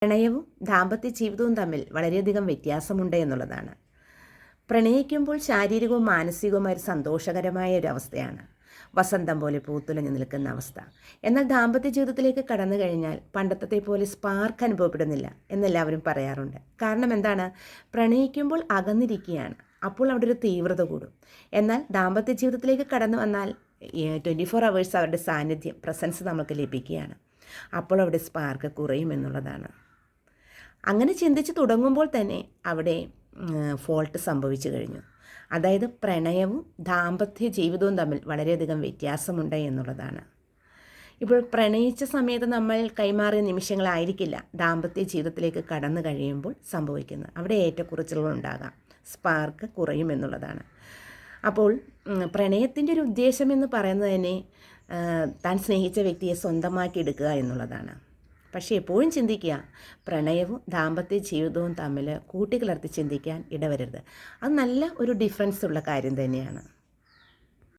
പ്രണയവും ദാമ്പത്യ ജീവിതവും തമ്മിൽ വളരെയധികം വ്യത്യാസമുണ്ട് എന്നുള്ളതാണ്. പ്രണയിക്കുമ്പോൾ ശാരീരികവും മാനസികവുമായ ഒരു സന്തോഷകരമായ ഒരു അവസ്ഥയാണ്, വസന്തം പോലെ പൂത്തുലഞ്ഞു നിൽക്കുന്ന അവസ്ഥ. എന്നാൽ ദാമ്പത്യ ജീവിതത്തിലേക്ക് കടന്നു കഴിഞ്ഞാൽ പണ്ടത്തെ പോലെ സ്പാർക്ക് അനുഭവപ്പെടുന്നില്ല എന്നെല്ലാവരും പറയാറുണ്ട്. കാരണം എന്താണ്? പ്രണയിക്കുമ്പോൾ അകന്നിരിക്കുകയാണ്, അപ്പോൾ അവിടെ ഒരു തീവ്രത കൂടും. എന്നാൽ ദാമ്പത്യ ജീവിതത്തിലേക്ക് കടന്നു വന്നാൽ 24 hours അവരുടെ സാന്നിധ്യം, പ്രസൻസ് നമുക്ക് ലഭിക്കുകയാണ്. അപ്പോൾ അവിടെ സ്പാർക്ക് കുറയും എന്നുള്ളതാണ്. അങ്ങനെ ചിന്തിച്ച് തുടങ്ങുമ്പോൾ തന്നെ അവിടെ ഫോൾട്ട് സംഭവിച്ചു കഴിഞ്ഞു. അതായത് പ്രണയവും ദാമ്പത്യ ജീവിതവും തമ്മിൽ വളരെയധികം വ്യത്യാസമുണ്ട് എന്നുള്ളതാണ്. ഇപ്പോൾ പ്രണയിച്ച സമയത്ത് നമ്മൾ കൈമാറിയ നിമിഷങ്ങളായിരിക്കില്ല ദാമ്പത്യ ജീവിതത്തിലേക്ക് കടന്നു കഴിയുമ്പോൾ സംഭവിക്കുന്നത്. അവിടെ ഏറ്റക്കുറച്ചിലുകൾ ഉണ്ടാകാം, സ്പാർക്ക് കുറയും എന്നുള്ളതാണ്. അപ്പോൾ പ്രണയത്തിൻ്റെ ഒരു ഉദ്ദേശം എന്ന് പറയുന്നത് തന്നെ താൻ സ്നേഹിച്ച വ്യക്തിയെ സ്വന്തമാക്കി എടുക്കുക എന്നുള്ളതാണ്. പക്ഷേ എപ്പോഴും ചിന്തിക്കുക, പ്രണയവും ദാമ്പത്യ ജീവിതവും തമ്മിൽ കൂട്ടിക്കലർത്തി ചിന്തിക്കാൻ ഇടവരരുത്. അത് നല്ല ഒരു ഡിഫറൻസ് ഉള്ള കാര്യം തന്നെയാണ്.